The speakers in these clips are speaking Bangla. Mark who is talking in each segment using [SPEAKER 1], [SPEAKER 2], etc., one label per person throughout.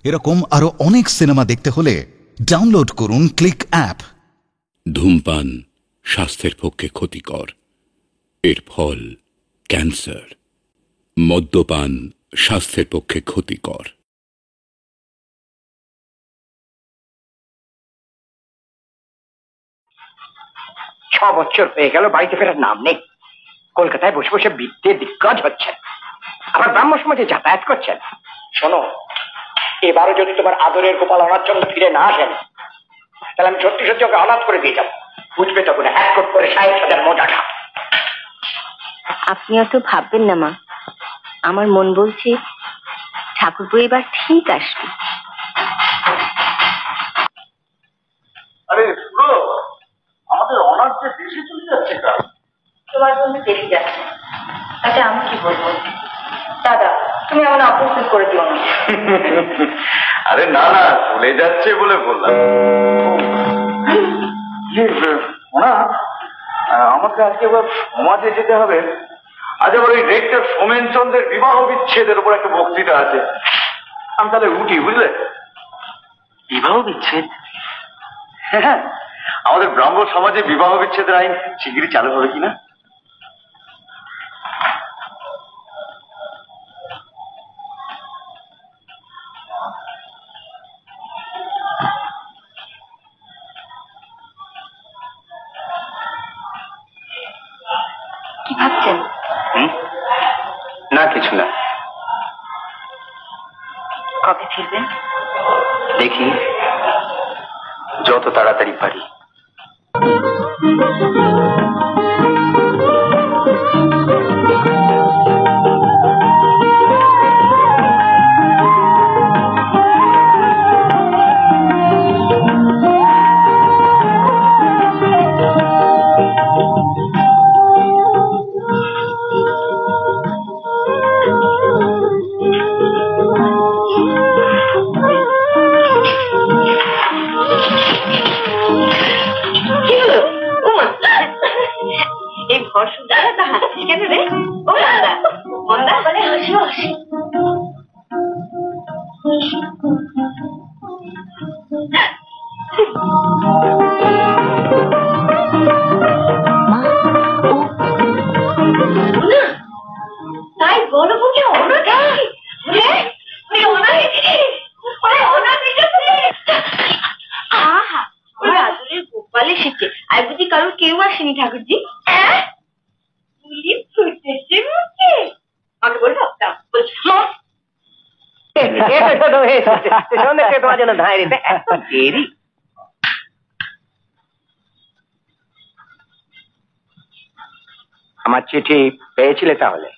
[SPEAKER 1] এরকম আরো অনেক সিনেমা দেখতে হলে ডাউনলোড করুন ক্লিক অ্যাপ।
[SPEAKER 2] ধূমপান স্বাস্থ্যের পক্ষে ক্ষতিকর, এর ফল ক্যান্সার। মদ্যপান স্বাস্থ্যের পক্ষে ক্ষতিকর।
[SPEAKER 3] 6 বছর হয়ে গেল বাড়িতে ফেরার নাম নেই। কলকাতায় বসে বসে বিদ্যে দিগ্গজ হচ্ছেন, আবার ব্রাহ্ম সমাজে যাতায়াত করছেন। শোনো, এবারও যদি তোমার আদরের গোপাল অনাথ জন্য ফিরে না আসেন, তাহলে আমি সত্যি সত্যি ওকে অনাথ করে দিয়ে যাবো। বুঝবে তখন এক কোট করে 60,000 মোটাটা।
[SPEAKER 4] আপনি অত ভাববেন না মা, আমার মন বলছে ঠাকুরপো এবার ঠিক আসবে।
[SPEAKER 5] আরে আমাদের অনাথ যে দেশে চলে যাচ্ছে কাজ।
[SPEAKER 4] তোমার জন্য দেশে যাচ্ছে, তাতে আমি কি বলবো? দাদা, তুমি এমন অপ্রস্তুত করে দিও না।
[SPEAKER 5] আরে না না, চলে যাচ্ছে বলে বললাম। আমাকে আজকে আবার সমাজে যেতে হবে। আজ আবার ওই রেক্টর সোমেন চন্দ্রের বিবাহ বিচ্ছেদের উপর একটা বক্তৃতা আছে। আমি তাহলে উঠি, বুঝলে? বিবাহ বিচ্ছেদ? হ্যাঁ, আমাদের ব্রাহ্ম সমাজে বিবাহ বিচ্ছেদের আইন শিগগিরই চালু হবে কিনা।
[SPEAKER 4] কি ভাবছেন?
[SPEAKER 5] না, কিছু না।
[SPEAKER 4] কবে ফিরবেন?
[SPEAKER 5] দেখি, যত তাড়াতাড়ি পারি।
[SPEAKER 4] এই ভর সুন্দর তা হাসিস কেন রে? ও মন্দা, মন্দা বলে হাসি হাসি। তাই বলো বুঝে অনাথ? আহা, ওর আদরের গোপাল এসেছে, আর বুঝি কারোর কেউ আসেনি ঠাকুরজি? আমাকে বলবো
[SPEAKER 3] তোমার জন্য ধাঁই দিতে এত দেরি। আমার চিঠি পেয়েছিলে তাহলে?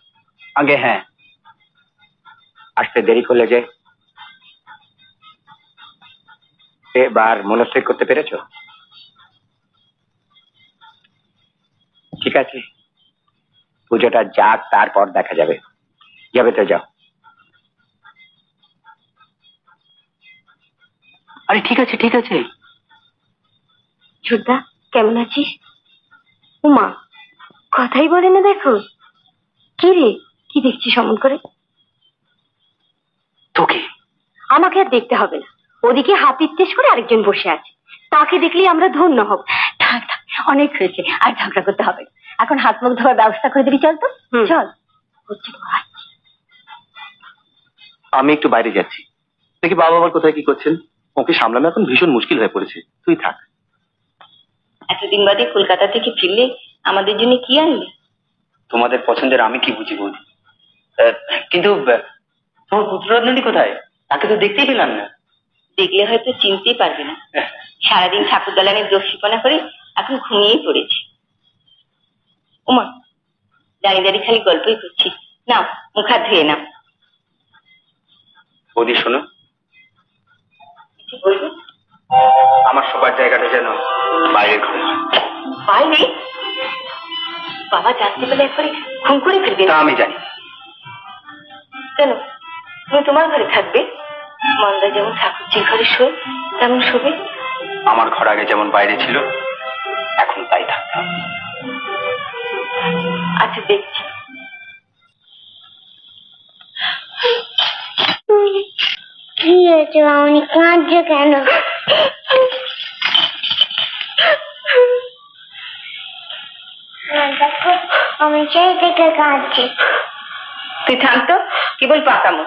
[SPEAKER 3] আগে হ্যাঁ। আসতে দেরি করলে যে? এবার মনস্থির করতে পেরেছ? ঠিক আছে, পুজোটা যাক, তারপর দেখা যাবে। যাবে তো যাও। আরে ঠিক আছে ঠিক আছে।
[SPEAKER 4] ছোটদা, কেমন আছিস? উমা, কথাই বলে না দেখো। কি রে, কি দেখছিস অমন করে?
[SPEAKER 3] তোকে?
[SPEAKER 4] আমাকে আর দেখতে হবে না, ওদিকে হাতির তেজ করে আরেকজন বসে আছে, তাকে দেখলেই আমরা ধন্য হব। থাক থাক, অনেক হয়েছে, আর ঝগড়া করতে হবে না। এখন হাত মুখ ধোয়ার ব্যবস্থা করে দিবি, চল তো। চল, হচ্ছে তো ভাই।
[SPEAKER 5] আমি একটু বাইরে যাচ্ছি, দেখি বাবা আবার কোথায় কি করছেন। ওকে সামলানো এখন ভীষণ মুশকিল হয়ে পড়েছে। তুই থাক।
[SPEAKER 4] এতদিন বাদে কলকাতা থেকে ফিরলে আমাদের জন্য কি আনবে?
[SPEAKER 5] তোমাদের পছন্দের আমি কি বুঝি বৌদি। কিন্তু তোমার পুত্ররত্নটি কোথায়? তাকে তো দেখতেই পেলাম না।
[SPEAKER 4] দেখলে হয়তো চিনতেই পারবে না, সারাদিন ঠাকুর দালানের দস্যিপনা করে এখন ঘুমিয়েই পড়েছি। উমা, দাঁড়িয়ে দাঁড়িয়ে খালি গল্পই করছি, নাও মুখ হাত ধুয়ে নাও।
[SPEAKER 5] বৌদি শোনো,
[SPEAKER 4] কিছু বলবি?
[SPEAKER 5] আমার সবার জায়গাটা যেন বাইরের ঘরে।
[SPEAKER 4] বাইরে? বাবা জানতে পারলে একবারে খুন করে ফেলবে।
[SPEAKER 5] তা আমি জানি।
[SPEAKER 4] কেন, তুমি তোমার ঘরে থাকবে? মন্দা যেমন ঠাকুরজির ঘরে শোয় তেমন শোবে।
[SPEAKER 5] আমার ঘর আগে যেমন বাইরে ছিল, এখন তাই থাকতাম।
[SPEAKER 4] আচ্ছা দেখছি। কি
[SPEAKER 6] হয়েছে মামনি, কাঁদছো কেন? দেখো আমি সেই থেকে কাঁদছি।
[SPEAKER 4] তুই থাক তো, কি বল পাকামো।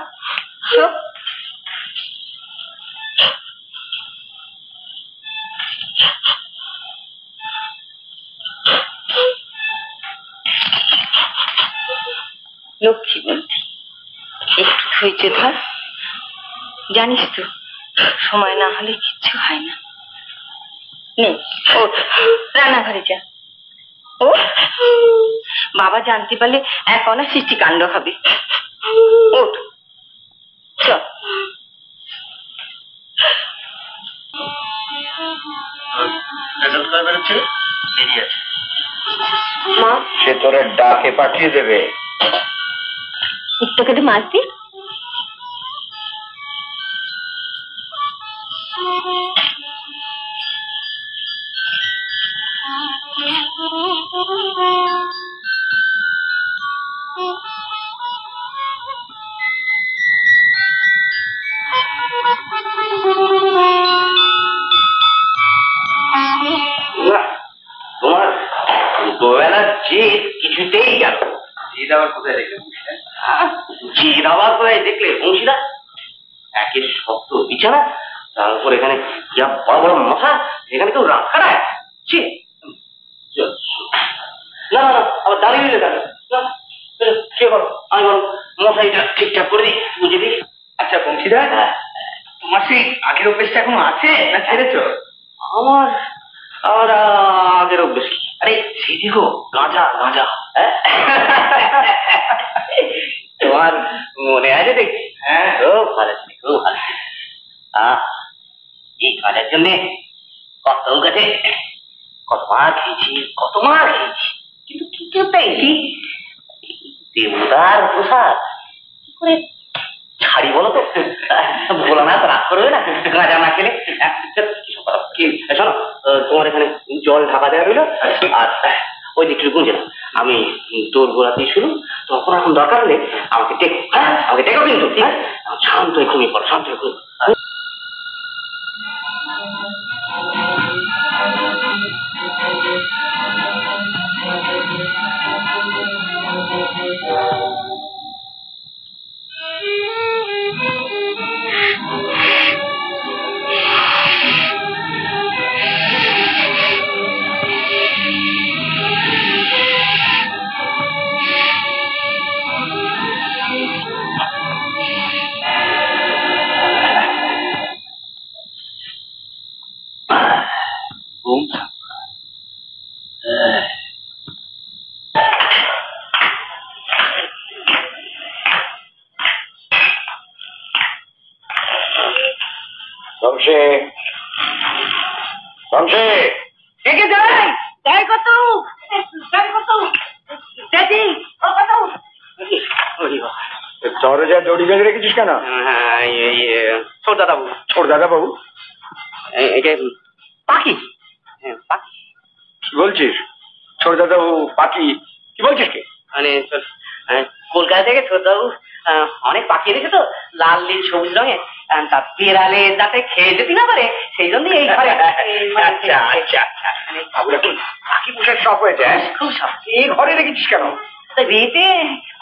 [SPEAKER 4] লক্ষ্মী বলতে একটু ধৈর্য ধর, জানিস তো সময় না হলে কিচ্ছু হয় না। নে ওঠ, রান্নাঘরে যা। ও বাবা জানতে পারলে এক অনা সৃষ্টি কাণ্ড হবে। ওঠ চল। মা
[SPEAKER 3] সে তোরে ডাকে পাঠিয়ে দেবে।
[SPEAKER 4] তোকে একটু মাছ দি।
[SPEAKER 3] তোমার দুবেলা জিদ কিছুতেই গেল। জিদ আবার কোথায় দেখলে? জিদ আবার কোথায় দেখলে? বংশীদা একের শক্ত বিছানা, তারপর এখানে যা বড় বড় মশা, এখানে কেউ রাত খাটায়। না না না, আবার দাঁড়িয়ে দিলে কেন? সে বলো, আমি বলো মশাইটা ঠিকঠাক করে দিই, বুঝে দিই। আচ্ছা বংশীদা, তোমার সেই আগের অভ্যেসটা এখনো আছে না ছেড়েছ? আমার আর আগের অভ্যেস কি? আরে সেই দেখো গাঁজা গাঁজা। তোমার মনে আছে দেখছি? হ্যাঁ খুব ভালো ছিল, খুব ভালো। এই গাঁজার জন্য কত কাছে কত মার খেয়েছি, কত মার খেয়েছি, কিন্তু কিছুতেই দেবতার প্রসাদ কি করে ছাড়ি বলো তো? বলো না তো, রাগ করবে না গাঁজা না খেলে। শোনো, তোমার এখানে জল ঢাকা দেওয়া রইল, আর ওই দিকটু গুঁজে না, আমি তোর গোড়াতেই শুরু। তখন এখন দরকার হলে আমাকে টেকো, হ্যাঁ আমাকে টেকো কিন্তু, ঠিক আছে? শান্ত হয়ে ঘুমিয়ে পড়ো, শান্ত হয়ে ঘুমিয়ে পড়ো। বংশী, বংশী,
[SPEAKER 4] একে যাই যাই কত যাই কত দেখি ও কত।
[SPEAKER 3] দরজা দড়ি বেঁধে রেখেছিস কেন? ছোট দাদা বাবু। ছোট দাদা বাবু? এটা পাখি। পাখি কি বলছিস? ছোট দাদা বাবু পাখি কি বলছিস? কি মানে কলকাতা থেকে ছোট দাদু অনেক পাখি এনেছে তো, লাল নীল সবুজ রঙের, তা বিড়ালে যাতে খেয়ে যেতে না পারে সেই জন্য এই ঘরে। আচ্ছা আচ্ছা আচ্ছা, বাবুর এখন পাখি পোষার শখ হয়েছে? খুব শখ। এই ঘরে রেখেছিস কেন? রেতে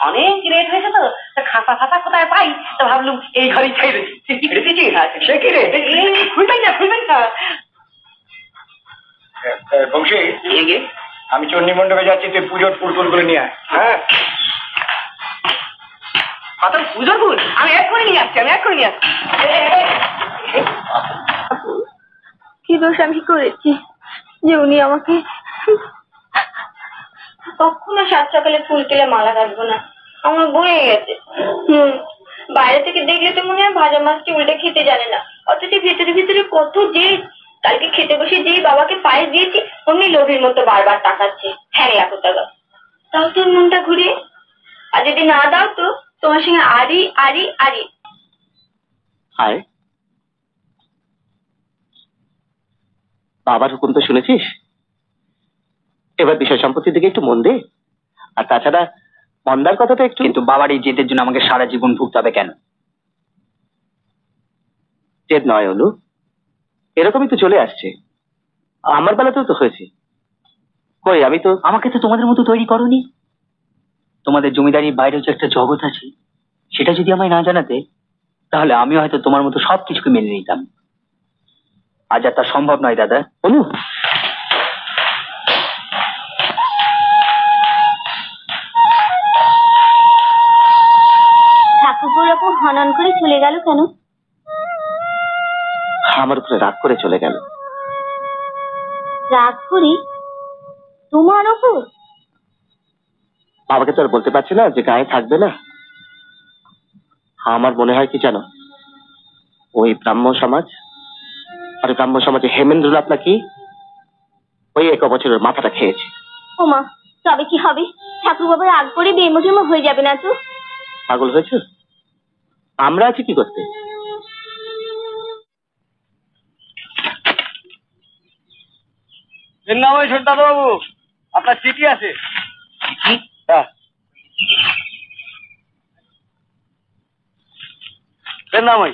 [SPEAKER 3] অনেক রেট হয়েছে তো, খাতা ফাতা কোথায় পাই, তো ভাবলুম এই ঘরেই ছেড়ে দিচ্ছি। সে কি রে? খুলবেই না, খুলবেই না। বংশী, আমি চণ্ডী মণ্ডপে যাচ্ছি, তুই পুজোর ফুল টুলগুলো নিয়ে আয়। হ্যাঁ পুজোর ফুল আমি এক করে নিয়ে আসছি, আমি এক করে নিয়ে আসছি।
[SPEAKER 4] কি দোষ আমি করেছি যে উনি আমাকে কখনো সাত সকালে ফুল তুলে মালা কাটবো না? আমার বয়ে গেছে। বাইরে থেকে দেখলে তো মনে হয় ভাজা মাছটি উল্টে খেতে জানে না, অথচ ভিতরে ভিতরে কত যে। কালকে খেতে বসে যেই বাবাকে পায়েস দিয়েছি, অমনি লোভীর মতো বারবার তাকাচ্ছে। হ্যাঁ লাখো টাকা তাও তোর মনটা ঘুরে। আর যদি না দাও তো তোমার সঙ্গে আরি আরি আরি।
[SPEAKER 3] হায়, বাবার হুকুম তো শুনেছিস, এবার বিষয় সম্পত্তির দিকে একটু মন দে। আর তাছাড়া মন্দার কথা তো একটু। কিন্তু বাবার এই জেদের জন্য আমাকে সারা জীবন ভুগতে হবে কেন?
[SPEAKER 5] জেদ নয় অনু, এরকমই তো চলে আসছে। আমার বেলাতেও তো হয়েছে। কই আমি তো,
[SPEAKER 3] আমাকে তো তোমাদের মতো তৈরি করনি। তোমাদের জমিদারির বাইরে যে একটা জগৎ আছে, সেটা যদি আমায় না জানাতে, তাহলে আমিও হয়তো তোমার মতো সবকিছুকে মেনে নিতাম। আজ আর তা সম্ভব নয় দাদা।
[SPEAKER 5] অনু,
[SPEAKER 4] ঠাকুরপো এরকম হনন করে চলে গেল কেন?
[SPEAKER 5] আমার উপরে রাগ করে চলে গেল।
[SPEAKER 4] রাগ করি? তোমার ওপর?
[SPEAKER 5] বাবাকে তো আর বলতে পারছি না যে গায়ে থাকবে না। আমার মনে হয় কি জানো, ওই ব্রাহ্ম সমাজ, আর ব্রাহ্ম সমাজে হেমেন্দ্রনাথ নাকি ওই 1 বছরের মাথাটা খেয়েছে।
[SPEAKER 4] ওমা, তবে কি হবে? ঠাকুর বাবা রাগ করে বেমো হয়ে যাবে না তো?
[SPEAKER 5] পাগল হয়েছে? আমরা আছি কি করতে? বাবু, আপনার চিঠি আছে। নামাই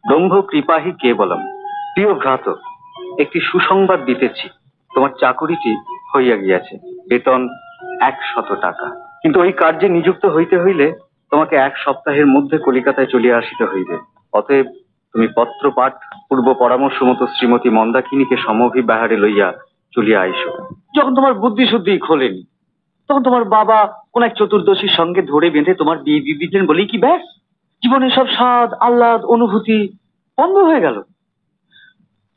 [SPEAKER 5] দম্ভ কৃপাহি কেবলম। প্রিয় ভ্রাত, একটি সুসংবাদ দিতেছি। তোমার চাকুরিটি হইয়া গিয়াছে, বেতন 100 টাকা। কিন্তু ওই কার্যে নিযুক্ত হইতে হইলে তোমাকে 1 সপ্তাহের মধ্যে কলিকাতায় চলিয়া আসিতে হইবে। অতএব তুমি পত্র পাঠ পূর্ব পরামর্শ মতো শ্রীমতী মন্দাকিনীকে সমভিব্যাহারে লইয়া চলিয়া আইসো। যখন তোমার বুদ্ধি শুদ্ধি খোলেনি, তখন তোমার বাবা কোন এক চতুর্দশীর সঙ্গে ধরে বেঁধে তোমার বিয়ে দিয়ে দিলেন বলেই কি ব্যাস জীবনের সব স্বাদ আহ্লাদ অনুভূতি বন্ধ হয়ে গেল?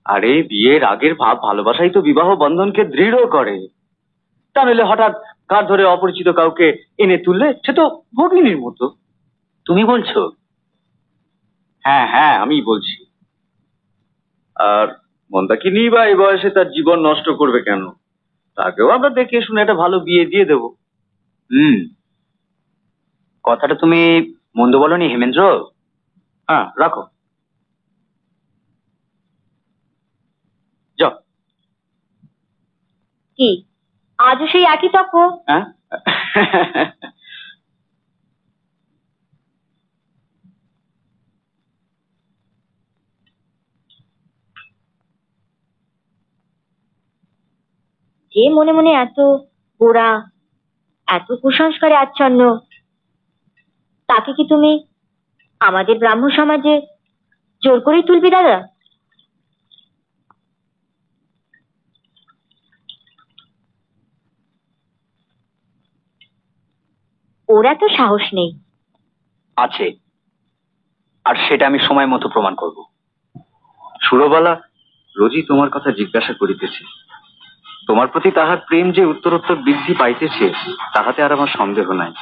[SPEAKER 5] আরে বিয়ের আগের ভাব ভালোবাসাই তো বিবাহ বন্ধনকে দৃঢ় করে। তা নইলে হঠাৎ কাঁধ ধরে অপরিচিত কাউকে এনে তুললে সে তো ভগিনীর মতো।
[SPEAKER 3] তুমি বলছো?
[SPEAKER 5] হ্যাঁ হ্যাঁ, আমি বলছি। আর মন্দাকিনী বা এই বয়সে তার জীবন নষ্ট করবে কেন? তাকেও আমরা দেখে শুনে একটা ভালো বিয়ে দিয়ে দেবো।
[SPEAKER 3] কথাটা তুমি মন্দ বলনি হেমেন্দ্র।
[SPEAKER 5] হ্যাঁ, রাখো। যাও।
[SPEAKER 4] কি আজও সেই একই তক?
[SPEAKER 5] হ্যাঁ
[SPEAKER 4] যে মনে মনে এত গোড়া, এত কুসংস্কারে আচ্ছন্ন, তাকে কি তুমি আমাদের ব্রাহ্ম সমাজে জোর করেই তুলবি দাদা? ওর এত সাহস নেই।
[SPEAKER 3] আছে, আর সেটা আমি সময় মতো প্রমাণ করব।
[SPEAKER 5] সুরবালা রোজই তোমার কথা জিজ্ঞাসা করিতেছে। তোমার প্রতি তাহার প্রেম যে উত্তরোত্তর বৃদ্ধি পাইতেছে, তাহাতে আর আমার সন্দেহ নাই।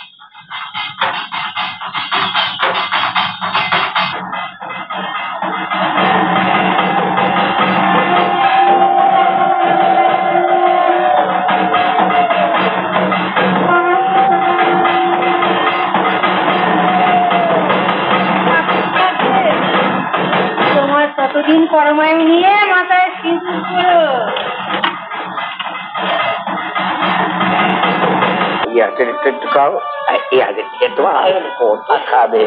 [SPEAKER 4] তোমার ততদিন পরমায় নিয়ে মাথায় সিঁদুর করো।
[SPEAKER 3] একটু খাও, তোমার খাবে।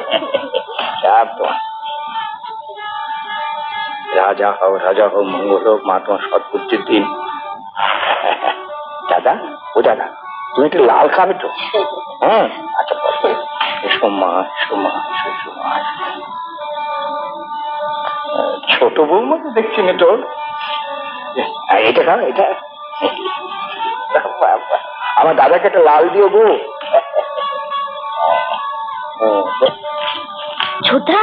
[SPEAKER 3] রাজা হও মঙ্গল হোক, মা তোমার সৎপুত্রের দিন। দাদা, ও দাদা, তুমি একটু লাল খাবে তো? হ্যাঁ, আচ্ছা এসো মা, এসো মা, এসো মা। ছোট বৌমা তো দেখছি না তোর। এটা খাও, এটা। আমার দাদাকে একটা লাল দিও গো।
[SPEAKER 4] ছোটরা,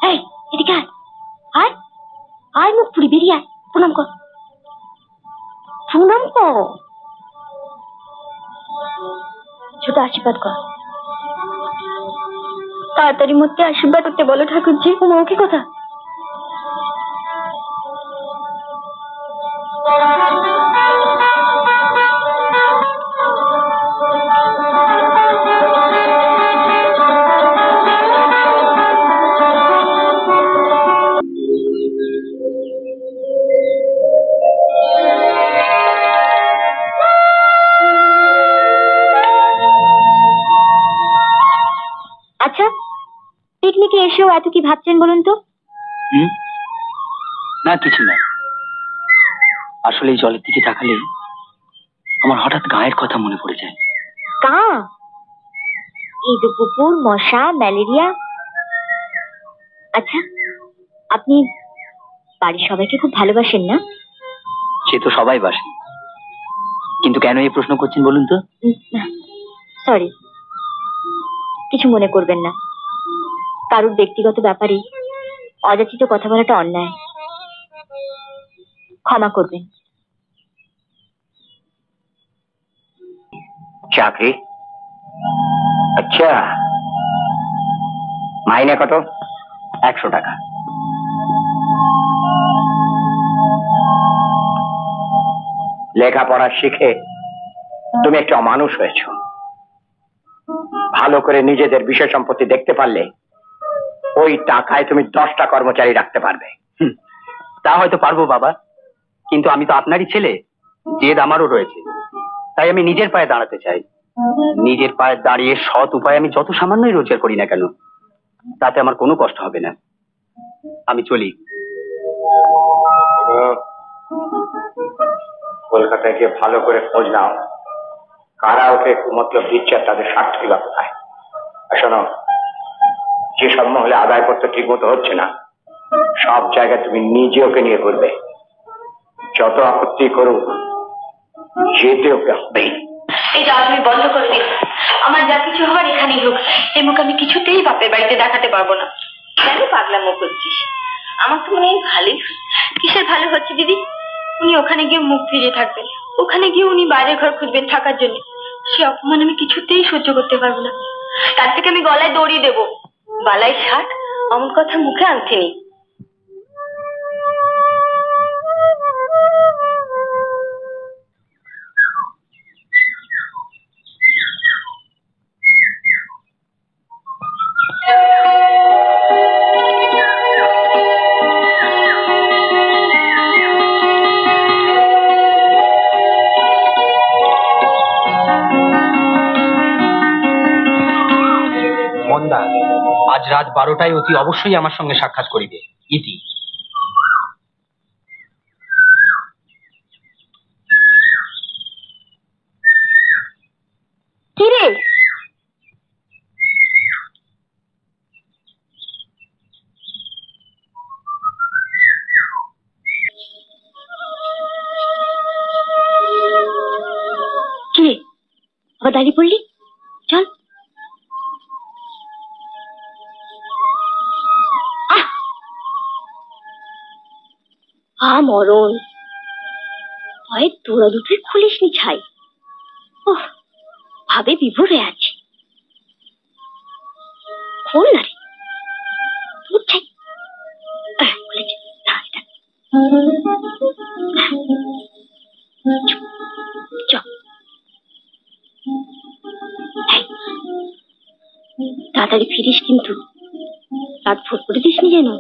[SPEAKER 4] এই এদিকে আয়, আয় আয়, মুখ পুরি বেরিয়ে আয়, প্রণাম কর, প্রণাম কর। ছোট আশীর্বাদ কর, তাড়াতাড়ি মধ্যে আশীর্বাদ করতে বলো ঠাকুরজি। ওকে কথা। এসেও এত কি ভাবছেন বলুন তো?
[SPEAKER 3] না কিছু না, আসলে এই জলের দিকে তাকালেই আমার হঠাৎ গায়ের কথা মনে পড়ে যায়।
[SPEAKER 4] কা ইঁদু পুকুর, মশা, ম্যালেরিয়া। আচ্ছা, আপনি বাড়ির সবাইকে খুব ভালোবাসেন না?
[SPEAKER 3] সে তো সবাই বাসে, কিন্তু কেন এই প্রশ্ন করছেন বলুন তো?
[SPEAKER 4] সরি, কিছু মনে করবেন না। কারোর ব্যক্তিগত ব্যাপারে অযাচিত কথা বলাটা অন্যায়, ক্ষমা করবেন।
[SPEAKER 3] চাকরি? আচ্ছা, মাইনে কত? 100 টাকা। লেখাপড়া শিখে তুমি একটা অমানুষ হয়েছ। ভালো করে নিজেদের বিষয় সম্পত্তি দেখতে পারলে ওই টাকায় তুমি 10টা কর্মচারী রাখতে পারবে। তা হয়তো পারবো বাবা, কিন্তু আমি তো আপনারই ছেলে, জেদ আমারও রয়েছে। তাই আমি নিজের পায়ে দাঁড়াতে চাই। নিজের পায়ে দাঁড়িয়ে সৎ উপায়ে আমি যত সামান্যই রোজগার করি না কেন, তাতে আমার কোনো কষ্ট হবে না। আমি চলি। কলকাতায় গিয়ে ভালো করে খোঁজ নাও, কারা ওকে মতলব দিচ্ছে আর তাদের স্বার্থই বা কোথায়। শোনো, যেসব মহলে আদায়পত্র ঠিক মতো হচ্ছে না, সব জায়গায় তুমি নিজে ওকে নিয়ে করবে। যত আপত্তি করুক, যেতে ওকে হবেই।
[SPEAKER 4] এটা আপনি বন্ধ করে দিন। আমার যা কিছু হওয়ার এখানেই হোক, এই মুখ আমি কিছুতেই বাপের বাড়িতে দেখাতে পারবো না। কেন পাগলামো করছিস? আমার তো মনে হয় ভালোই। কিসের ভালো হচ্ছে দিদি? উনি ওখানে গিয়ে মুখ ফিরে থাকবেন, ওখানে গিয়ে উনি বাইরের ঘর খুঁজবেন থাকার জন্য। সে অপমান আমি কিছুতেই সহ্য করতে পারবো না। তার থেকে আমি গলায় দড়ি দেবো। বালাই ষাট, অমন কথা মুখে আনতে নেই।
[SPEAKER 3] মন্দা, আজ রাত 12টায় অতি অবশ্যই আমার সঙ্গে সাক্ষাৎ করিবে। ইতি।
[SPEAKER 4] কি রে? কি রে, আবার দাঁড়িয়ে পড়লি? চল। মরণ, হয় তোরা দুটোই খুলিস নি ছাই। ওহ, ভাবে বিভোর হয়ে আছি। খোল না রে, তোর ছাই। খুলেছে, তাড়াতাড়ি ফিরিস কিন্তু, রাত ভোর করে দিস নি যেন।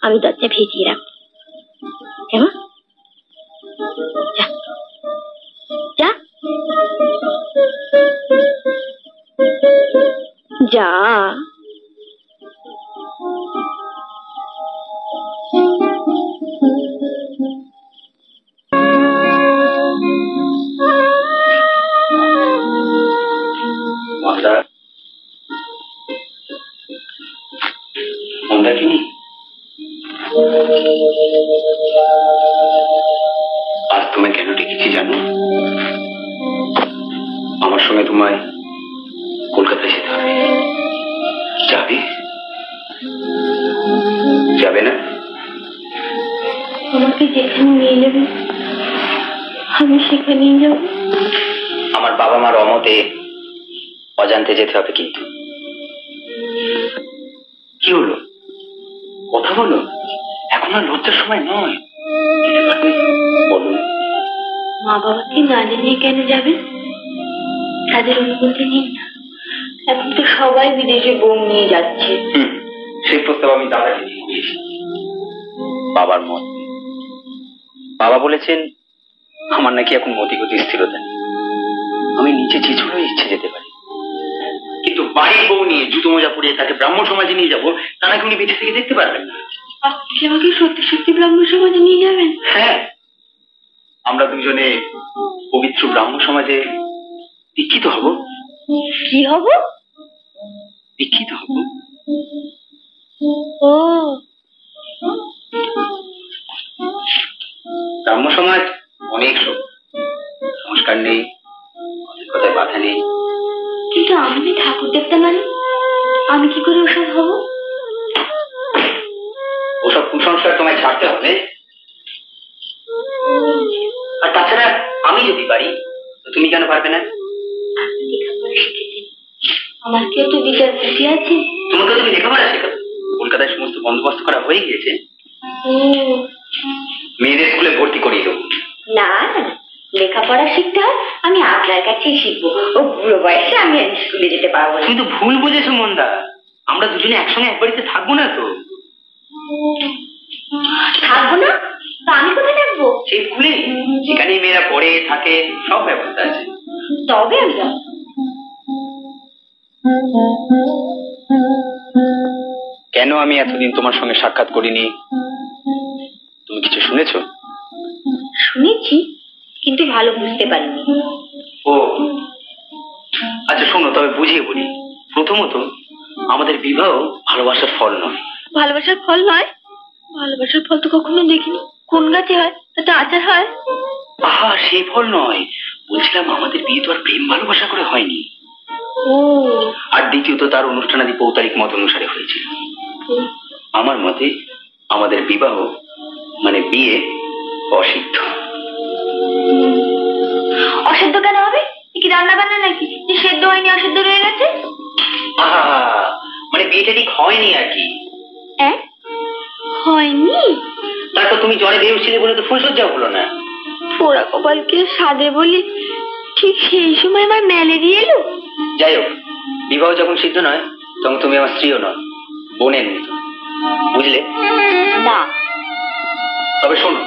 [SPEAKER 4] আমি দরজা ভেজিয়ে রাখবো, কেমন? যা যা যা।
[SPEAKER 3] মন্দাকিনী, আজ তোমায় কেন ডেকেছি জানো? আমার সঙ্গে তোমায় কলকাতায় যেতে হবে। যাবে? যাবে না?
[SPEAKER 4] আমাকে যেখানে নিয়ে যাবে আমি সেখানেই যাব।
[SPEAKER 3] আমার বাবা মার অমতে অজান্তে যেতে হবে কিন্তু। কি হলো? কথা বলো, এখন আর লজ্জার সময় নয়। যেতে পারবে? বলো।
[SPEAKER 4] মা বাবাকে না জানিয়ে কেন যাবে? তাদের অনুমতি নিন না। এখন তো সবাই বিদেশে বউ নিয়ে যাচ্ছে।
[SPEAKER 3] সেই প্রস্তাব আমি দাদাকে দিয়ে দিয়েছি। বাবার মত। বাবা বলেছেন আমার নাকি এখন মতিগতি স্থিরতা নেই, আমি নিচে যে ছোড়ই ইচ্ছে যেতে পারি, কিন্তু বাড়ির বউ নিয়ে জুতো মোজা পরিয়ে তাকে ব্রাহ্মণ সমাজে নিয়ে যাবো, তা নাকি উনি বিদেশ থেকে দেখতে পারবেন না।
[SPEAKER 4] আপনি আমাকে সত্যি সত্যি ব্রাহ্মণ সমাজে নিয়ে যাবেন?
[SPEAKER 3] হ্যাঁ, আমরা দুজনে পবিত্র ব্রাহ্মণ সমাজে দীক্ষিত হব।
[SPEAKER 4] কি হব?
[SPEAKER 3] দীক্ষিত হব।
[SPEAKER 4] ও,
[SPEAKER 3] ব্রাহ্ম সমাজ অনেক সংস্কার নেই, অনেক কথায় বাধা নেই।
[SPEAKER 4] কিন্তু আমি ঠাকুর দেখতে মানি, আমি কি করে ওসব হব?
[SPEAKER 3] ওসব কুসংস্কার তোমায় ছাড়তে হবে। আর তাছাড়া আমি যদি পারি তো তুমি কেন পারবে না?
[SPEAKER 4] লেখাপড়া শিখেছি, আমার কি একটু বিচার বুদ্ধি আছে?
[SPEAKER 3] তোমাকে তুমি লেখাপড়া শেখাবো। কলকাতায় সমস্ত বন্দোবস্ত করা হয়ে গিয়েছে, মেয়েদের স্কুলে ভর্তি করিয়ে দেবো।
[SPEAKER 4] না না, লেখাপড়া শিখতে হয় আমি আপনার কাছেই শিখবো। ও বুড়ো বয়সে আমি আর স্কুলে যেতে পারবো না।
[SPEAKER 3] তুমি তো ভুল বুঝেছো মন্দা, আমরা দুজনে একসঙ্গে এক বাড়িতে থাকবো না তো।
[SPEAKER 4] থাকবো না তো আমি কোথায় থাকবো?
[SPEAKER 3] সেই স্কুলে, যেখানে মেয়েরা পড়ে থাকে, সব ব্যবস্থা আছে।
[SPEAKER 4] তবে আমি যাবো।
[SPEAKER 3] কেন আমি এতদিন তোমার সঙ্গে সাক্ষাৎ করিনি, তুমি কিছু শুনেছো?
[SPEAKER 4] শুনেছি, কিন্তু ভালো বুঝতে পারিনি।
[SPEAKER 3] ও আচ্ছা, শোনো তবে বুঝিয়ে বলি। প্রথমত, আমাদের বিবাহ ভালোবাসার ফল নয়।
[SPEAKER 4] ভালোবাসার ফল নয়? ভালোবাসার ফল তো কখনো দেখিনি। কোন গাছে হয়? তাতে আচার হয়?
[SPEAKER 3] আহা, সেই ফল নয়, বলছিলাম আমাদের বিয়ে তো আর প্রেম ভালোবাসা করে হয়নি।
[SPEAKER 4] ও,
[SPEAKER 3] আর দ্বিতীয়ত, তার অনুষ্ঠানাদি পৌতারিক মত অনুসারে হয়েছিল। আমার মতে আমাদের বিবাহ মানে বিয়ে অসিদ্ধ।
[SPEAKER 4] অসিদ্ধ কেন হবে? কি রান্না বান্না নাকি যে সেদ্ধ হয়নি, অসিদ্ধ রয়ে গেছে?
[SPEAKER 3] আহা, মানে বিয়েটা ঠিক হয়নি আর কি।
[SPEAKER 4] হয়নি?
[SPEAKER 3] তারপর তুমি জ্বরে বেরোচ্ছিলে বলে তো ফুলসজ্জাও হলো না।
[SPEAKER 4] পোড়া কপালকে সাদে বলি, ঠিক সেই সময় আমার ম্যালেরিয়া এলো।
[SPEAKER 3] যাই হোক, বিবাহ যখন সিদ্ধ নয় তখন তুমি আমার স্ত্রীও নয়, বোনের মতো, বুঝলে?
[SPEAKER 4] না।
[SPEAKER 3] তবে শোনো,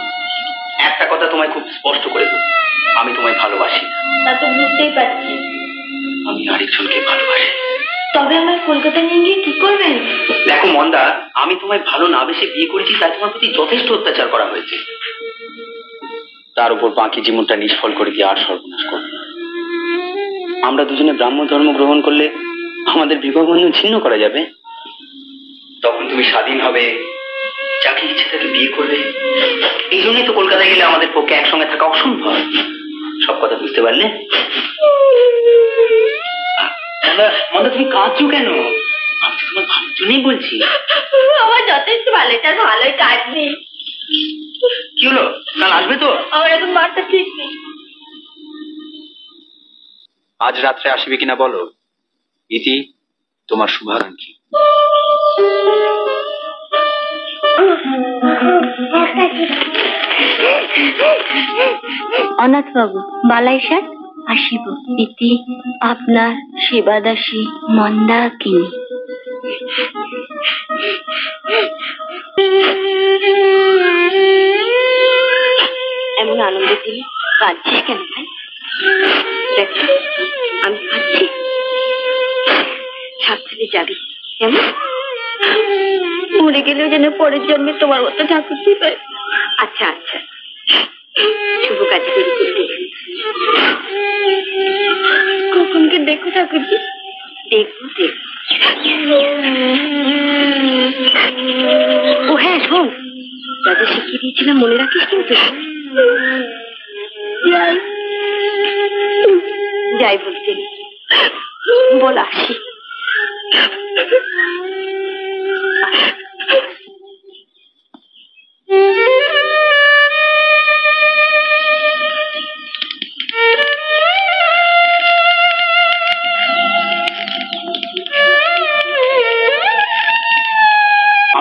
[SPEAKER 3] একটা কথা তোমায় খুব স্পষ্ট করে বলি, আমি তোমায় ভালোবাসি না।
[SPEAKER 4] তা তো বুঝতেই পারছি।
[SPEAKER 3] আমি আরেকজনকে ভালোবাসি।
[SPEAKER 4] তবে আমার কলকাতা নিয়ে গিয়ে কি করবেন?
[SPEAKER 3] দেখো মন্দা, আমি তোমায় ভালো না বেশি বিয়ে করেছি, তাই তোমার প্রতি যথেষ্ট অত্যাচার করা হয়েছে। তার উপর বাকি জীবনটা নিষ্ফল করে দিয়ে আর সর্বনাশ করবো না। আমরা দুজনে ব্রাহ্ম ধর্ম গ্রহণ করলে আমাদের বিবাহ বন্ধন ছিন্ন করা যাবে। তখন তুমি স্বাধীন হবে, যাকে ইচ্ছে তাকে বিয়ে করবে। এই জন্যই তো কলকাতায় গেলে আমাদের পক্ষে একসঙ্গে থাকা অসম্ভব। সব কথা বুঝতে পারলে? মন্দা, তুমি কাঁদছো কেন? আমি তো তোমার ভালোর জন্যই বলছি।
[SPEAKER 4] আমার যথেষ্ট ভালো, তার ভালোই কাজ নেই।
[SPEAKER 3] কি হলো, কাল আসবে তো?
[SPEAKER 4] আমার এখন মারটা ঠিক নেই।
[SPEAKER 3] আজ রাত্রে আসবে কিনা বলো। ইতি, তোমার শুভাকাঙ্ক্ষী।
[SPEAKER 4] অনাথ বাবু, বালাইসার আসিব। ইতি আপনার সেবাদাসী মন্দাকিনী। এমন আনন্দ দিলে কাঁদছিস কেন ভাই? দেখ, আমি কাঁদছি, সাবধানে যাবি কেমন? মরে গেলেও যেন পরের জন্মে তোমার মতো ঠাকুর দিবে। আচ্ছা আচ্ছা, শুভ কাজ করি করতে। কখনকে দেখো ঠাকুরজি? দেখবো দেখ। ও হ্যাঁ, শোন, যাদের শিখিয়ে দিয়েছিলাম মনে রাখিস কিন্তু। যাই বলতে বল, আসি।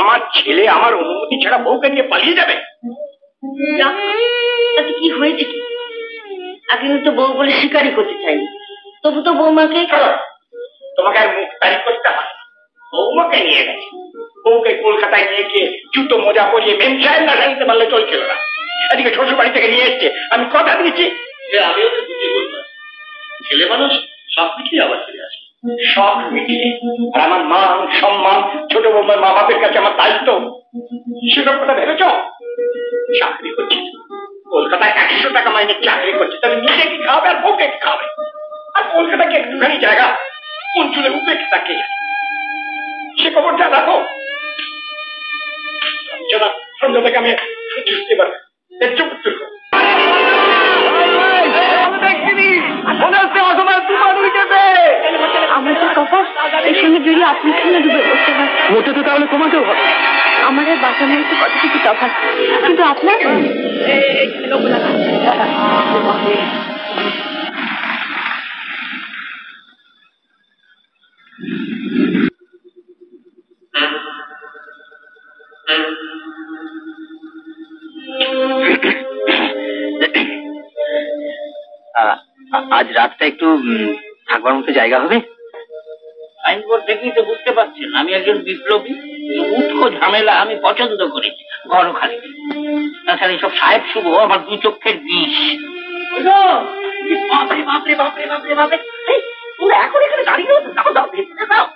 [SPEAKER 3] আমার ছেলে আমার অনুমতি ছাড়া বউকে নিয়ে পালিয়ে যাবে?
[SPEAKER 4] তাতে কি হয়েছে? আগে তো বউ বলে স্বীকারই করতে চাইনি, তবু তো বৌমাকে।
[SPEAKER 3] তোমাকে আর মুখ তারিখ করতে হয়। বৌমাকে নিয়ে গেছে, বউকে কলকাতায় নিয়ে গিয়ে জুতো মোজা পরিয়ে মেম সাহেব না জানতে পারলে চলছিল না। এদিকে শ্বশুর বাড়ি থেকে নিয়ে এসছে, আমি কথা দিয়েছি। আমিও তো বুঝি বলবো, ছেলে মানুষ সব কিছুই আবার ফিরে আসে। সব মিটিয়ে আর আমার মান সম্মান, ছোট বৌমার মা বাপের কাছে আমার দায়িত্ব, সেসব কথা ভেবেছ? চাকরি করছি কলকাতায়, 100 টাকা মাইনে চাকরি করছি, তাহলে নিজে কি খাবে আর বউকে কি খাবে? আর কলকাতাকে একটুখানি জায়গা অঞ্চলে উপেক্ষে থাকে, সে খবরটা রাখো। সন্ধ্যা থেকে আমি সহ্য করতে পারবো। চুপ চুপ
[SPEAKER 4] আমার তো কথা এর সঙ্গে যদি আপনি খেলে ডুবে বসতে হয়,
[SPEAKER 3] ওটা তো তাহলে তোমাকেও হবে।
[SPEAKER 4] আমার আর বাঁচানোর তো কথা কিছু তফাৎ, কিন্তু আপনার
[SPEAKER 3] আজ রাতটা একটু থাকবার মতো জায়গা হবে?
[SPEAKER 7] সাইনবোর্ড দেখেই তো বুঝতে পারছেন আমি একজন বিপ্লবী। উৎকো ঝামেলা আমি পছন্দ করি, ঘরও খালি। তাছাড়া এইসব সাহেব শুভ আমার 2 চক্ষের বিষ।
[SPEAKER 3] বাপরে বাপরে বাপরে বাপরে বাপরে, তোমরা এখন এখানে দাঁড়িয়ে দাও, দাও ভেতরে দাও।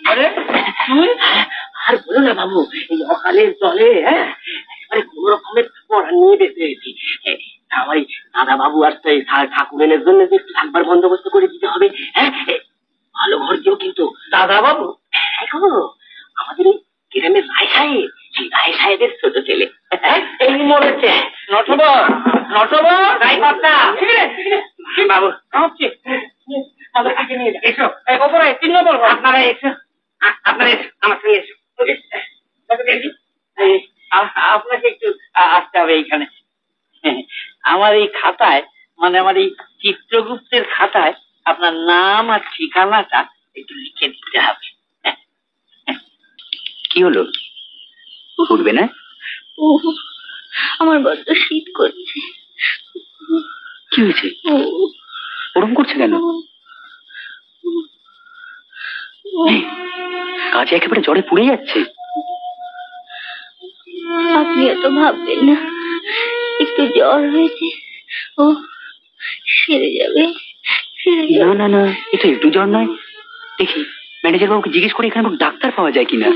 [SPEAKER 7] আরে তুই
[SPEAKER 3] আর বলো না বাবু, এই অকালের জলে একেবারে কোন রকমের পড়া নিয়ে বেঁচে গেছি। আমার এই দাদা বাবু আর তো এই ঠাকুরের জন্য যে একটু থাকবার বন্দোবস্ত করে দিতে হবে। ভালো ঘর কেউ কিন্তু
[SPEAKER 7] দাদা বাবু
[SPEAKER 3] আমাদের এই গ্রামের রায় সাহেব, সেই রায় সাহেবের ছোট ছেলে
[SPEAKER 7] এই মরেছে। নটবর নটবর
[SPEAKER 3] রায় কর্তা বাবু
[SPEAKER 7] এসো ওপরে 3 নম্বর ঘর।
[SPEAKER 3] আপনারা এসো, আপনারা এসো আমার সঙ্গে এসো।
[SPEAKER 7] আপনাকে একটু আসতে হবে এইখানে। আমার এই খাতায়, মানে আমার এই চিত্রগুপ্তের খাতায় আপনার নাম আর ঠিকানাটা একটু লিখে দিতে হবে।
[SPEAKER 3] কি হলো, উঠবে না?
[SPEAKER 4] আমার বড্ড শীত করছে।
[SPEAKER 3] কি হয়েছে, ওরকম করছে কেন? কাছে একেবারে জ্বরে পুড়ে যাচ্ছে।
[SPEAKER 4] আপনি এত ভাববেন না, একটু জ্বর হয়েছে, ও সেরে যাবে।
[SPEAKER 3] না না না, এটা একটু জ্বর নয়। দেখি ম্যানেজার বাবুকে জিজ্ঞেস করে এখানে ডাক্তার পাওয়া যায় কিনা।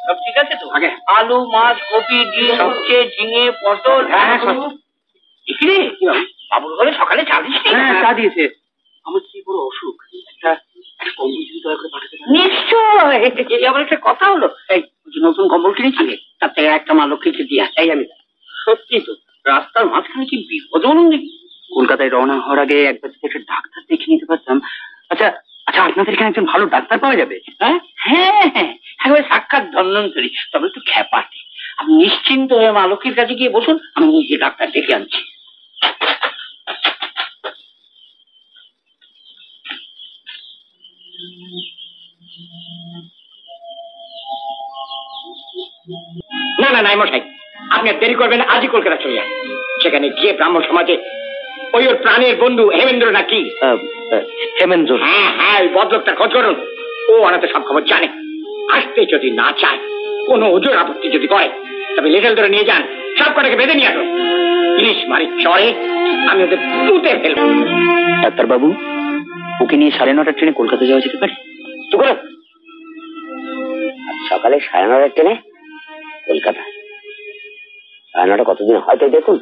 [SPEAKER 7] সব ঠিক আছে তো? আগে আলু, মাছ, কপি, ডিম, উচ্ছে, ঝিঙে, পটল।
[SPEAKER 3] এখানে
[SPEAKER 7] বাবুর ঘরে সকালে চা দিস?
[SPEAKER 3] চা দিয়েছে। আমার কি বড় অসুখ, একটা কম্বল যদি দয়া করে পাঠাতে পারেন।
[SPEAKER 7] নিশ্চয়, এই আবার একটা কথা হলো। এই নতুন কম্বল কিনেছি, তার থেকে একটা মা লক্ষ্মীকে দিয়া। এই আমি সত্যি তো রাস্তার মাঝখানে কি বিপদ বলুন দেখি।
[SPEAKER 3] কলকাতায় রওনা হওয়ার আগে একবার যদি একটা ডাক্তার দেখে নিতে পারতাম। আচ্ছা আচ্ছা, আপনাদের এখানে একজন ভালো ডাক্তার পাওয়া যাবে?
[SPEAKER 7] হ্যাঁ হ্যাঁ হ্যাঁ, একেবারে সাক্ষাৎ ধন্বন্তরী, তবে একটু খ্যাপাটে। আপনি নিশ্চিন্ত হয়ে মা লক্ষ্মীর কাছে গিয়ে বসুন, আমি নিজে ডাক্তার ডেকে আনছি।
[SPEAKER 3] না না নাই মশাই, আপনি আর দেরি করবেন, আজই কলকাতা চলে যান। সেখানে গিয়ে ব্রাহ্মণ সমাজে ওই ওর প্রাণের বন্ধু হেমেন্দ্র নাকি,
[SPEAKER 7] হেমেন্দ্র,
[SPEAKER 3] হ্যাঁ হ্যাঁ, ওই বদলোকটার খোঁজ করুন। ও ওনাতে সব খবর জানে। আসতে যদি না চায়, কোনো ওজোর আপত্তি যদি করে, তবে লেটেল ধরে নিয়ে যান, সব কটাকে বেঁধে নিয়ে আসুন। ইলিশ মারি চড়ে আমি ওদের পুঁতে ফেলব। ডাক্তার বাবু, ওকে নিয়ে 9:30 ট্রেনে কলকাতা যাওয়া যেতে পারে? তো করো সকালে 9:30 ট্রেনে কলকাতা। 9:30 কতদিন হয়তো দেখুন।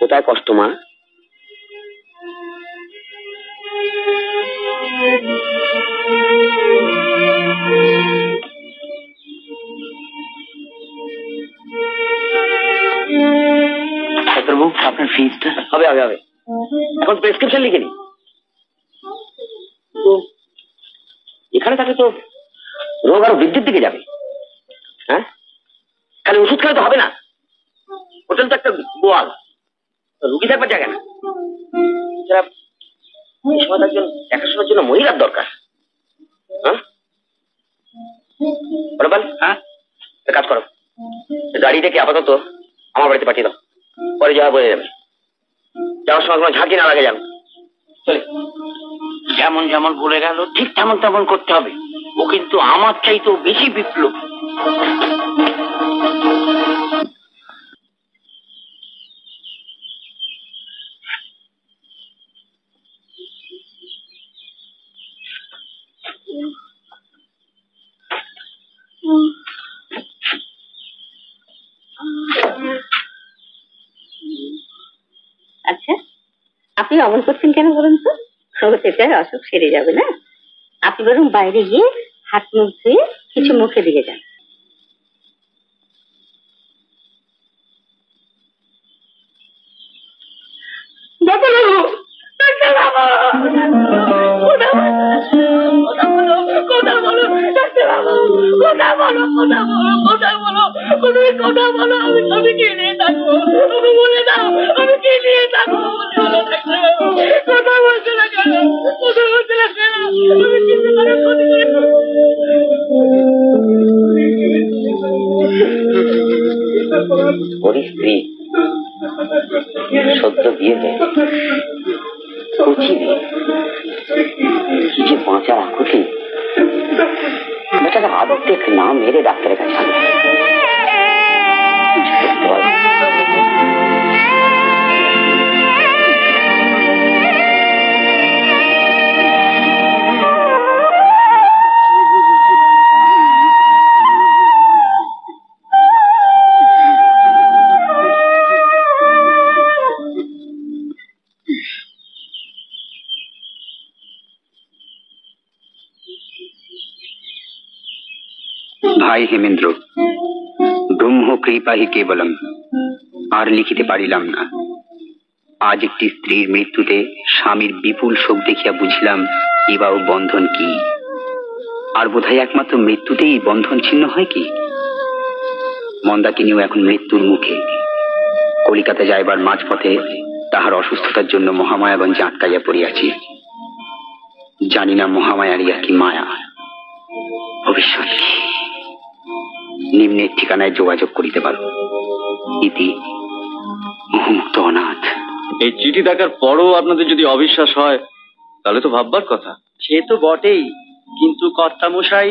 [SPEAKER 3] কোথায় কষ্ট মা? ডাক্তারবাবু, আপনার ফিজটা? হবে হবে হবে, এখন প্রেসক্রিপশন লিখে নি। তো এখানে থাকলে তো রোগ আরো বৃদ্ধির দিকে যাবে। হ্যাঁ, খালি ওষুধ খেলে তো হবে না। হোটেল তো একটা গোয়াল, রুগী থাকবার জায়গা না। এই সময় একজন দেখাশোনার জন্য মহিলার দরকার। হ্যাঁ, হ্যাঁ, কাজ করো, গাড়ি ডেকে আপাতত আমার বাড়িতে পাঠিয়ে দাও, পরে যাওয়া বোঝা যাবে। যাওয়ার সময় কোনো ঝাঁকি না লাগে যেন।
[SPEAKER 7] যেমন যেমন বলে গেল ঠিক তেমন তেমন করতে হবে। ও কিন্তু আমার চাইতেও বেশি বিপ্লব।
[SPEAKER 4] আচ্ছা, আপনি অমন করছেন কেন বলুন তো? সেটার অসুখ সেরে যাবে না? আপনি বরং বাইরে গিয়ে হাত মুখ ধুয়ে কিছু মুখে দিয়ে যান।
[SPEAKER 7] ওর স্ত্রী সদ্য বিয়ে হয়ে কচি মেয়ে, কি যে বাঁচার আকুতি। বেটাকে অর্ধেক না মেরে ডাক্তারের কাছে আনবে।
[SPEAKER 8] ভাই হেমেন্দ্র, ব্রহ্ম কৃপাহি কেবলম। আর লিখিতে পারিলাম না। আজ একটি স্ত্রীর মৃত্যুতে স্বামীর বিপুল শোক দেখিয়া বুঝিলাম বিবাহ বন্ধন কি। আর বোধহয় একমাত্র মৃত্যুতেই বন্ধন ছিন্ন হয় কি। মন্দাকিনীও এখন মৃত্যুর মুখে। কলিকাতা যাইবার মাঝপথে তাহার অসুস্থতার জন্য মহামায়াগঞ্জে আটকাইয়া পড়িয়াছি। জানি না মহামায়ার ইয়া কি মায়া, ভবিষ্যৎ কি। নিম্নের ঠিকানায় যোগাযোগ করিতে পারো। ইতি মুক্ত অনাথ।
[SPEAKER 5] এই চিঠি দেখার পরও আপনাদের যদি অবিশ্বাস হয় তাহলে তো ভাববার কথা।
[SPEAKER 7] সে তো বটেই, কিন্তু কর্তামশাই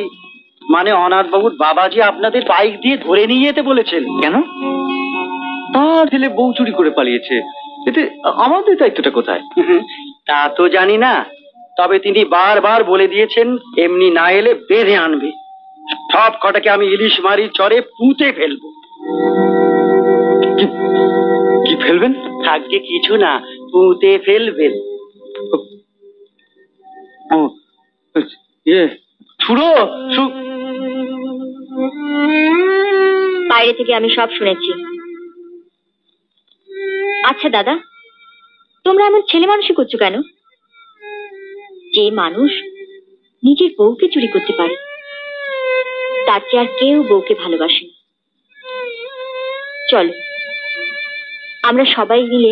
[SPEAKER 7] মানে অনাথ বাবুর বাবাজি আপনাদের বাইক দিয়ে ধরে নিয়ে যেতে বলেছেন।
[SPEAKER 5] কেন? তার ছেলে বউ চুরি করে পালিয়েছে, এতে আমাদের দায়িত্বটা কোথায়?
[SPEAKER 7] তা তো জানি না, তবে তিনি বারবার বলে দিয়েছেন এমনি না এলে বেঁধে আনবে। সব কটাকে আমি ইলিশ মারি চরে পুঁতে ফেলবো।
[SPEAKER 5] কি ফেলবেন?
[SPEAKER 7] থাকবে কিছু না, পুঁতে ফেলবেন।
[SPEAKER 5] ছুড়ো।
[SPEAKER 4] বাইরে থেকে আমি সব শুনেছি। আচ্ছা দাদা, তোমরা এমন ছেলে মানুষই করছো কেন? যে মানুষ নিজের বউকে চুরি করতে পারে তার চেয়ে আর কেউ বউকে ভালোবাসে না। চলো আমরা সবাই মিলে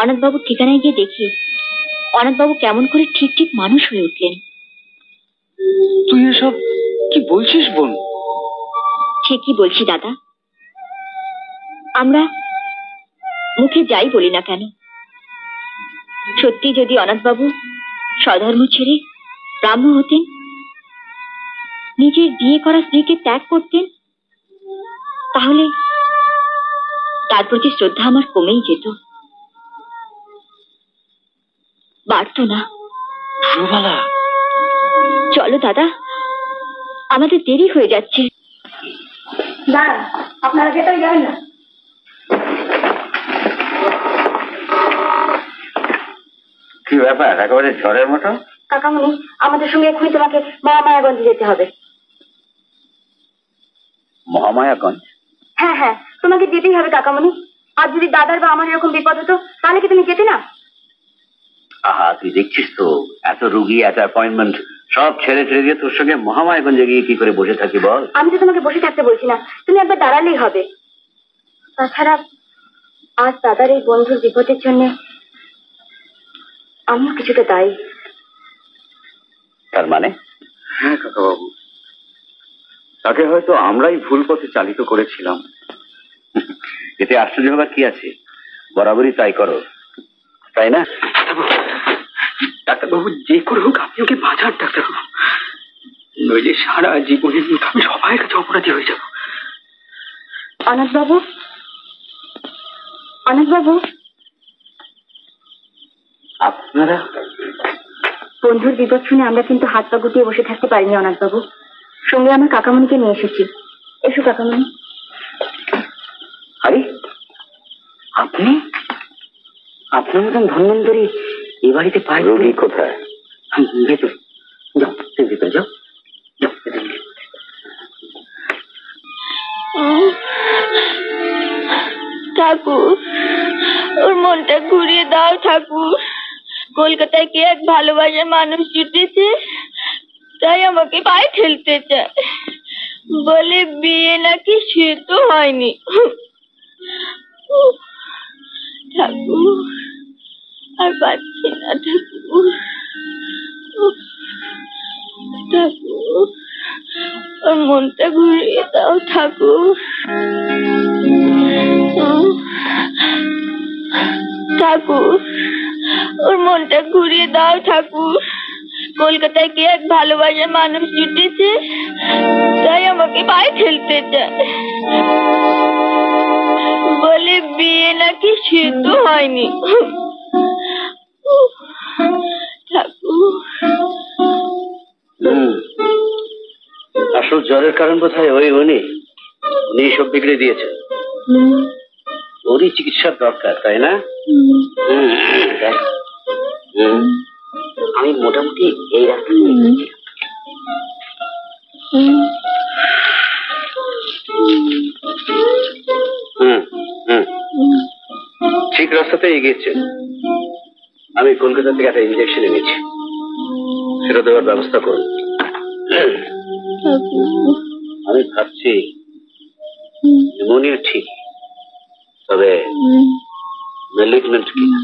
[SPEAKER 4] অনাথবাবুর ঠিকানায় গিয়ে দেখি অনাথবাবু কেমন করে ঠিক ঠিক মানুষ হয়ে উঠলেন।
[SPEAKER 5] তুই এসব কি বলছিস বোন?
[SPEAKER 4] ঠিকই বলছি দাদা। আমরা মুখে যাই বলি না কেন, সত্যি যদি অনাথবাবু স্বধর্ম ছেড়ে ব্রাহ্ম হতেন, নিজের বিয়ে করা স্ত্রীকে ত্যাগ করতেন, তাহলে তার প্রতি শ্রদ্ধা আমার কমেই যেত, বাড়তো না। চলো দাদা, আমাদের দেরি হয়ে যাচ্ছে। দাঁড়ান, আপনারা ভেতরে যাবেন না।
[SPEAKER 8] কি ব্যাপার, একেবারে ঝড়ের মতো?
[SPEAKER 4] কাকামণি, আমাদের সঙ্গে এক্ষুনি তোমাকে মহামায়াগঞ্জে যেতে হবে।
[SPEAKER 8] মহামায়াগঞ্জ?
[SPEAKER 4] হ্যাঁ হ্যাঁ, তোমাকে যেতেই হবে কাকামণি। আর যদি দাদার বা আমার এরকম বিপদ হতো তাহলে কি তুমি যেতে না?
[SPEAKER 8] আহা, তুই দেখছিস তো এত রুগী, এত অ্যাপয়েন্টমেন্ট সব ছেড়ে ছেড়ে দিয়ে তোর সঙ্গে মহামায়াগঞ্জে গিয়ে কি করে বসে থাকি বল?
[SPEAKER 4] আমি তো তোমাকে বসে থাকতে বলছি না, তুমি একবার দাঁড়ালেই হবে। তাছাড়া আজ দাদার এই বন্ধুর বিপদের জন্য আমিও কিছুটা দায়ী।
[SPEAKER 8] তার মানে?
[SPEAKER 5] হ্যাঁ কাকাবাবু, তাকে হয়তো আমরাই ভুল পথে চালিত করেছিলাম।
[SPEAKER 8] এতে আশ্চর্য হবার কি আছে? বরাবরই তাই করো, তাই না?
[SPEAKER 5] ডাক্তারবাবু, যে করে হোক আপনি ওকে বাঁচান ডাক্তারবাবু, নইলে সারা জীবনের মতো আমি সবাই কাছে অপরাধী হয়ে যাব।
[SPEAKER 4] অনাথবাবু, অনাথবাবু,
[SPEAKER 8] আপনারা?
[SPEAKER 4] বন্ধুর বিপদ শুনে আমরা কিন্তু হাত পা গুটিয়ে বসে থাকতে পারিনি অনাথবাবু। সঙ্গে আমার কাকামণিকে নিয়ে এসেছি। এসো কাকামণি।
[SPEAKER 8] আরে আপনি, আপনার মতন ধন্বন্তরী এ বাড়িতে পাই? রোগী কোথায়? ভেতর যাও, ভেতর যাও।
[SPEAKER 4] ঠাকুর, ওর মনটা ঘুরিয়ে দাও ঠাকুর। কলকাতায় কি এক ভালোবাসার মানুষ জুটেছে, তাই আমাকে পায়ে ঠেলতে চায়। বলে বিয়ে নাকি সে তো হয়নি। ঠাকুর, আর পাচ্ছি না ঠাকুর। ঠাকুর, ওর মনটা ঘুরিয়ে দাও ঠাকুর। ঠাকুর, ওর মনটা ঘুরিয়ে দাও ঠাকুর। কলকাতায় কি এক ভালোবাসার মানুষ জুটেছে, তাই আমাকে পায়ে ঠেলতে চায়। বলে বিয়ে নাকি সে তো হয়নি। ঠাকুর,
[SPEAKER 8] আসল জ্বরের কারণ কোথায়? উনি সব বিগড়ে দিয়েছে। ওরই চিকিৎসার দরকার, তাই না? আমি মোটামুটি এই রাস্তা ঠিক রাস্তাতে এগিয়েছে। আমি কলকাতা থেকে একটা ইঞ্জেকশন এনেছি, সেটা দেওয়ার ব্যবস্থা করুন। আমি ভাবছি নিউমোনিয়া ঠিক, তবে ম্যালিগন্যান্ট কিনা।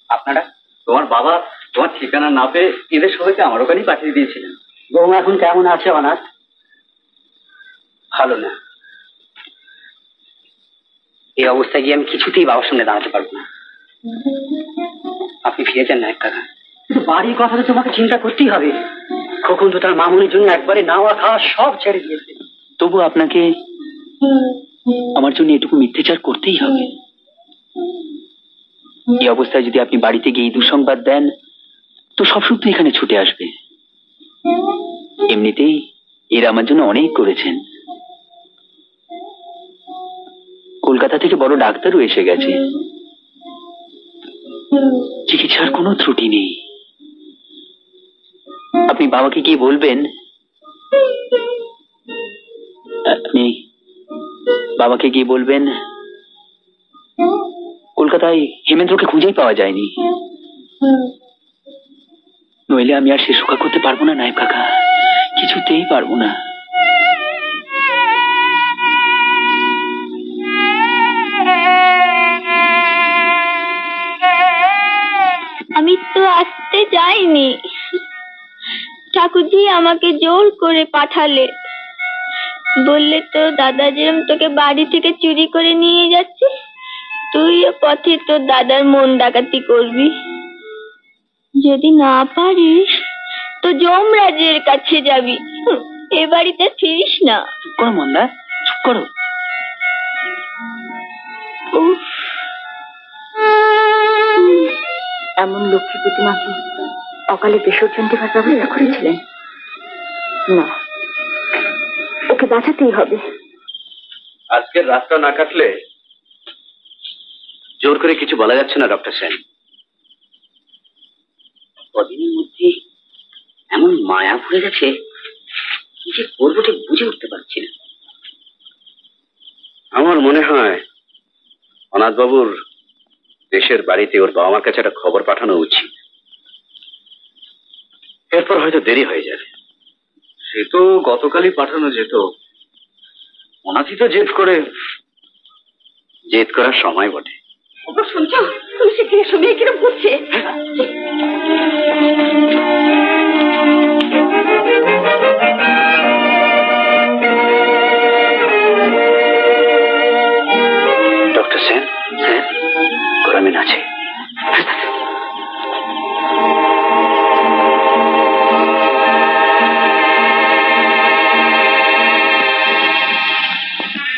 [SPEAKER 8] আপনারা? তোমার বাবা তোমার ঠিকানা না পেয়ে এদের সবাইকে আমার ওখানেই পাঠিয়ে দিয়েছিলেন। বৌমা এখন কেমন আছে অনাথ? ভালো না। এই অবস্থায় গিয়ে আমি কিছুতেই বাবার সামনে দাঁড়াতে পারবো না। আপনি ফিরে যান না এক কাকা। কিন্তু বাড়ির কথা তো তোমাকে চিন্তা করতেই হবে। খোকন তো তার মামুনির জন্য একবারে নাওয়া খাওয়া সব ছেড়ে দিয়েছে। তবু আপনাকে আমার জন্য এটুকু মিথ্যাচার করতেই হবে। এই অবস্থায় যদি আপনি বাড়িতে গিয়ে দুঃসংবাদ দেন, তো সব সূত্র এখানে ছুটে আসবে। এমনিতেই এরা আমার জন্য অনেক করেছেন। কলকাতা থেকে বড় ডাক্তারও এসে গেছে, চিকিৎসার কোনো ত্রুটি নেই। আপনি বাবাকে গিয়ে বলবেন, আপনি বাবাকে গিয়ে বলবেন কলকাতায় হেমেন্দ্রকে খুঁজেই পাওয়া যায়নি। নইলে আমি আর সে সুখা করতে পারবো না নায়েব কাকা, কিছুতেই পারবো না।
[SPEAKER 4] আমি তো আসতে যাইনি, ঠাকুরজি আমাকে জোর করে পাঠালে। বললে তো দাদা যেরকম তোকে বাড়ি থেকে চুরি করে নিয়ে যাচ্ছে, তুইও পথে তোর দাদার মন ডাকাতি করবি। যদি না পারিস তো যমরাজের কাছে যাবি, এ বাড়িতে ফিরিস না।
[SPEAKER 8] চুপ করো মন্দা, চুপ করো।
[SPEAKER 4] এমন লক্ষ্মী প্রতিমাকে অকালে বিসর্জন দেওয়ার ব্যবস্থা করেছিলেন? না, ওকে বাঁচাতেই হবে।
[SPEAKER 8] আজকের রাতটা না কাটলে জোর করে কিছু বলা যাচ্ছে না ডক্টর সেন। কদিনের মধ্যে এমন মায়া ভরে গেছে, কি যে করবো ঠিক বুঝে উঠতে পারছি না। আমার মনে হয় অনাথবাবুর দেশের বাড়িতে ওর বাবা মার কাছে একটা খবর পাঠানো উচিত। এরপর হয়তো দেরি হয়ে যাবে। সে তো গতকালই পাঠানো যেত। অনাথই তো জেদ করার সময় বটে।
[SPEAKER 4] শুনছো, তুমি সে কিরে শুনে কিরম করছে।
[SPEAKER 8] ডক্টর সেন, স্যার গোরামিন আছে।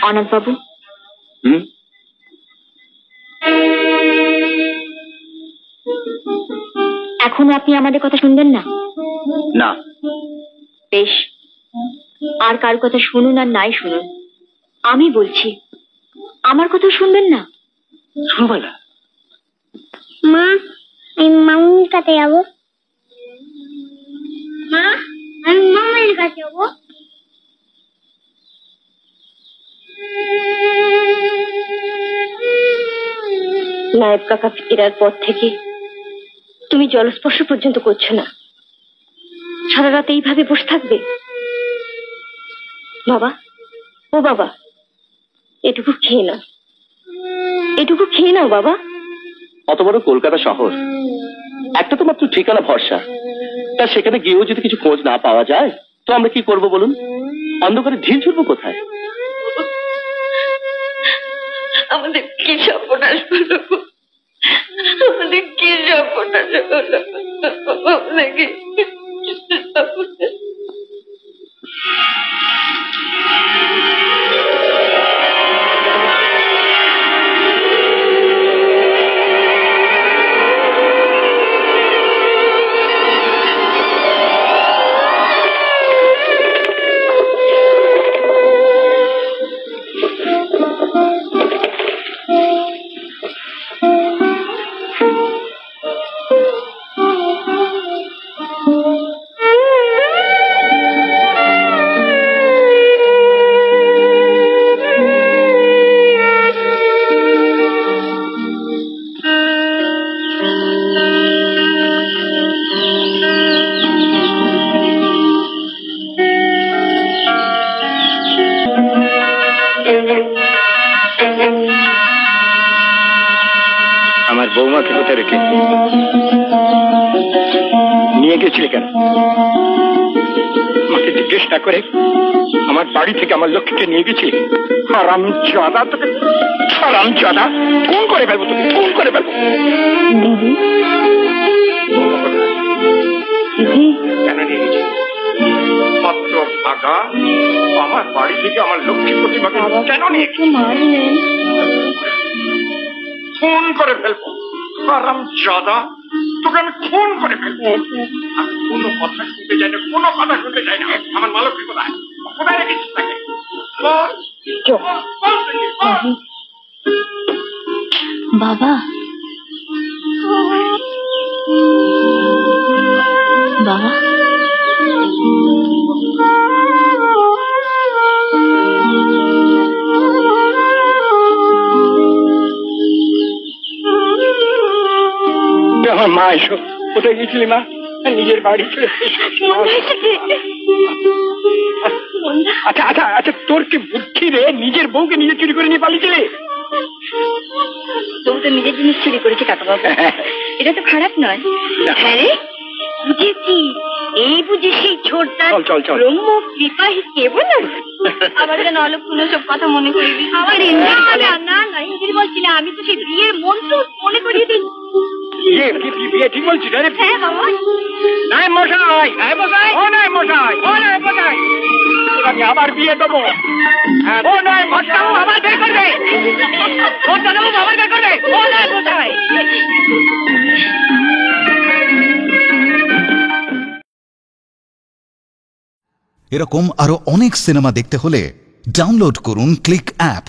[SPEAKER 4] অনাথ বাবু, এখনো আপনি আমাদের কথা শুনবেন না?
[SPEAKER 8] না।
[SPEAKER 4] বেশ, আর কার কথা শুনুন আর নাই শুনুন, আমি বলছি আমার কথা শুনবেন না?
[SPEAKER 8] শুনবো না।
[SPEAKER 6] মা, আমি মামুর কাছে যাবো। মা, আমি মামার কাছে যাবো।
[SPEAKER 4] নায়েব কাকা ফেরার পর থেকে তুমি জলস্পর্শ পর্যন্ত করছো না, সারা রাত এইভাবে বসে থাকবে? বাবা, ও বাবা, এটুকু খেয়ে নাও, এটুকু খেয়ে নাও বাবা।
[SPEAKER 5] অত বড় কলকাতা শহর, একটা তো মাত্র ঠিকানা ভরসা, তা সেখানে গিয়েও যদি কিছু খোঁজ না পাওয়া যায় তো আমরা কি করব বলুন? অন্ধকারে ঢিল ছুটবো কোথায়?
[SPEAKER 4] আমাদের কি সর্বনাশ হলো, আমাদের কি সর্বনাশ হলো, আমাদের কি সর্বনাশ।
[SPEAKER 3] আমার বৌমাকে কোথায় রেখে নিয়ে গেছিলে কেন? আমাকে জিজ্ঞেস না করে আমার বাড়ি থেকে আমার লক্ষ্মীকে নিয়ে গেছিলে? হারামজাদা, তোকে হারামজাদা, ফোন করে ফেলবো, তোকে ফোন করে ফেলবো। কেন নিয়ে গেছি? মাত্র ভাগা আমার বাড়ি থেকে আমার লক্ষ্মী প্রতিমাকে কেন নিয়ে গেছি? ফোন করে ফেলবো, হারামজাদা, তোকে আমি ফোন করে ফেলবো। আমি কোনো কথা শুনতে চাই না, কোনো কথা শুনতে চাই না। আমার মা লক্ষ্মী কোথায়? কোথায় রেখেছিস তাকে?
[SPEAKER 4] বাবা, বাবা,
[SPEAKER 3] আমার মা এসো। কোথায় গেছিলি মা? নিজের বাড়ি চলে। আচ্ছা আচ্ছা আচ্ছা, তোর কি বুদ্ধি রে? নিজের বউকে নিজে চুরি করে নিয়ে পালিয়েছিলি?
[SPEAKER 4] তবু তো নিজের জিনিস চুরি করেছে কাকা বাবু, এটা তো খারাপ নয়। হ্যাঁ রে, বুঝেছি, এই বুঝি সেই ছোটটা ব্রহ্ম কৃপাহী কেবল আবার যেন অলক্ষণ সব কথা মনে করিয়ে দিই। না ইন্দির বলছি না, আমি তো সেই বিয়ের মন্ত্র মনে করিয়ে দিই।
[SPEAKER 3] বিয়ে ঠিক বলছিস?
[SPEAKER 4] হ্যাঁ বাবা।
[SPEAKER 3] নাই মশাই, ও নাই মশাই, ও নাই মশাই, আমি আবার বিয়ে দেবো। ও নয় ভট্টাবু আবার বের করবে, ভট্টাবু আবার বের করবে। ও নয় মশাই।
[SPEAKER 1] এরকম আরো অনেক সিনেমা দেখতে হলে ডাউনলোড করুন ক্লিক অ্যাপ।